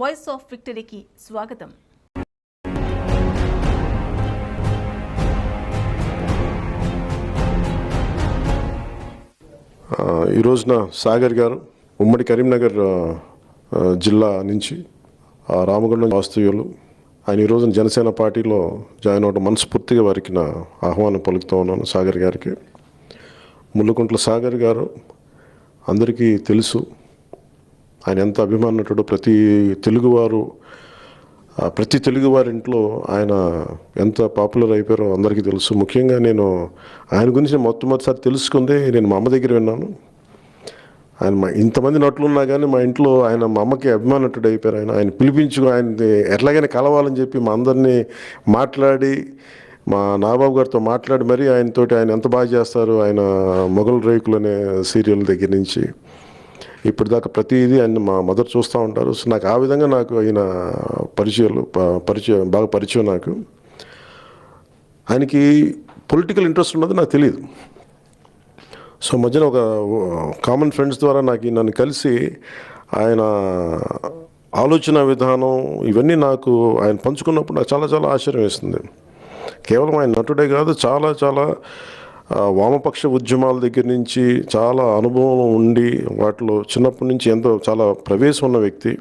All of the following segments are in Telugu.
వాయిస్ ఆఫ్ విక్టరీకి స్వాగతం. ఈ రోజున సాగర్ గారు ఉమ్మడి కరీంనగర్ జిల్లా నుంచి రామగుండం వాస్తవ్యులు. ఆయన ఈ రోజున జనసేన పార్టీలో జాయిన్ అవ్వడం మనస్ఫూర్తిగా వారికి నా ఆహ్వానం పలుకుతూ ఉన్నాను. సాగర్ గారికి, ముళ్ళకుంట్ల సాగర్ గారు అందరికీ తెలుసు. ఆయన ఎంత అభిమానటుడు. ప్రతి తెలుగువారి ఇంట్లో ఆయన ఎంత పాపులర్ అయిపోయారో అందరికీ తెలుసు. ముఖ్యంగా నేను ఆయన గురించి మొట్టమొదటిసారి తెలుసుకుందే నేను మా అమ్మ దగ్గర విన్నాను. ఆయన ఇంతమంది నటులున్నా కానీ మా ఇంట్లో ఆయన మా అమ్మకి అభిమానటుడు అయిపోయారు. ఆయన పిలిపించుకుని ఆయన ఎట్లాగైనా కలవాలని చెప్పి మా అందరినీ మాట్లాడి, మా నాగబాబు గారితో మాట్లాడి మరీ ఆయన ఎంత బాగా చేస్తారు, ఆయన మొగల్ రేకులు అనే సీరియల్ దగ్గర నుంచి ఇప్పటిదాకా ప్రతిదీ ఆయన మా మదర్ చూస్తూ ఉంటారు. సో నాకు ఆ విధంగా నాకు ఆయన బాగా పరిచయం. నాకు ఆయనకి పొలిటికల్ ఇంట్రెస్ట్ ఉన్నది నాకు తెలియదు. సో మధ్యన ఒక కామన్ ఫ్రెండ్స్ ద్వారా నన్ను కలిసి ఆయన ఆలోచన విధానం ఇవన్నీ నాకు ఆయన పంచుకున్నప్పుడు నాకు చాలా చాలా ఆశ్చర్యం వేస్తుంది. కేవలం ఆయన నటుడే కాదు, చాలా చాలా వామపక్ష ఉద్యమాల దగ్గర నుంచి చాలా అనుభవం ఉండి వాటిలో చిన్నప్పటి నుంచి చాలా ప్రవేశం ఉన్న వ్యక్తి.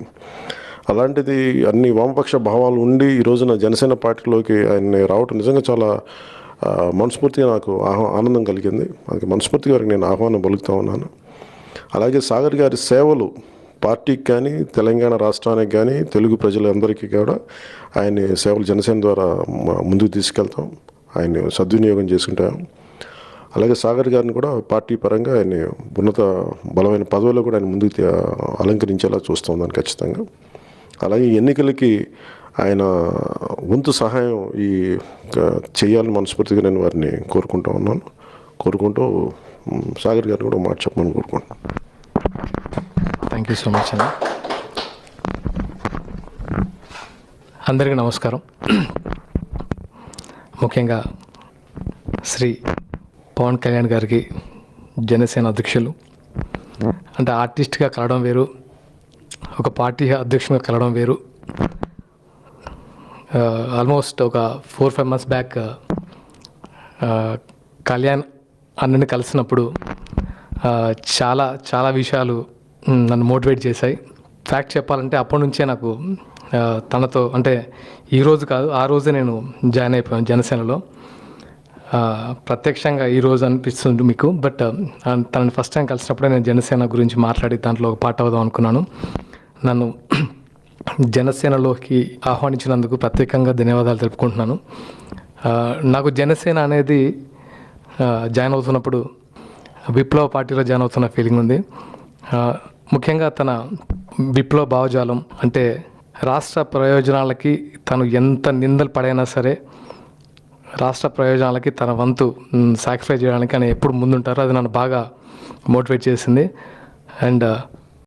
అలాంటిది అన్ని వామపక్ష భావాలు ఉండి ఈ రోజున జనసేన పార్టీలోకి ఆయన రావటం నిజంగా చాలా మనస్ఫూర్తిగా నాకు ఆనందం కలిగింది. అందుకే మనస్ఫూర్తిగా వారికి నేను ఆహ్వానం పలుకుతూ ఉన్నాను. అలాగే సాగర్ గారి సేవలు పార్టీకి కానీ, తెలంగాణ రాష్ట్రానికి కానీ, తెలుగు ప్రజలందరికీ కూడా ఆయన సేవలు జనసేన ద్వారా ముందుకు తీసుకెళ్తాం. ఆయన సద్వినియోగం చేసుకుంటాం. అలాగే సాగర్ గారిని కూడా పార్టీ పరంగా ఆయన ఉన్నత బలమైన పదవిలో కూడా ఆయన ముందుకు అలంకరించేలా చూస్తూ ఉన్నాను ఖచ్చితంగా. అలాగే ఎన్నికలకి ఆయన వంతు సహాయం చేయాలని మనస్ఫూర్తిగా నేను వారిని కోరుకుంటూ సాగర్ గారిని కూడా మాట చెప్పమని కోరుకుంటున్నాను. థ్యాంక్ యూ సో మచ్ అన్న. అందరికీ నమస్కారం. ముఖ్యంగా శ్రీ పవన్ కళ్యాణ్ గారికి, జనసేన అధ్యక్షులు అంటే ఆర్టిస్ట్గా కలవడం వేరు, ఒక పార్టీ అధ్యక్షుడిగా కలవడం వేరు. ఆల్మోస్ట్ ఒక 4-5 months బ్యాక్ కళ్యాణ్ అన్నని కలిసినప్పుడు చాలా చాలా విషయాలు నన్ను మోటివేట్ చేశాయి. ఫ్యాక్ట్ చెప్పాలంటే అప్పటి నుంచే నాకు తనతో అంటే ఈరోజు కాదు, ఆ రోజే నేను జాయిన్ అయిపోయాను జనసేనలో. ప్రత్యక్షంగా ఈరోజు అనిపిస్తుంది మీకు, బట్ తనని ఫస్ట్ టైం కలిసినప్పుడే నేను జనసేన గురించి మాట్లాడి దాంట్లో ఒక పార్ట్ అవుదాం అనుకున్నాను. నన్ను జనసేనలోకి ఆహ్వానించినందుకు ప్రత్యేకంగా ధన్యవాదాలు తెలుపుకుంటున్నాను. నాకు జనసేన అనేది జాయిన్ అవుతున్నప్పుడు విప్లవ పార్టీలో జాయిన్ అవుతున్న ఫీలింగ్ ఉంది. ముఖ్యంగా తన విప్లవ భావజాలం అంటే రాష్ట్ర ప్రయోజనాలకి తను ఎంత నిందలు పడైనా సరే రాష్ట్ర ప్రయోజనాలకి తన వంతు సాక్రిఫై చేయడానికి ఆయన ఎప్పుడు ముందుంటారో అది నన్ను బాగా మోటివేట్ చేసింది. అండ్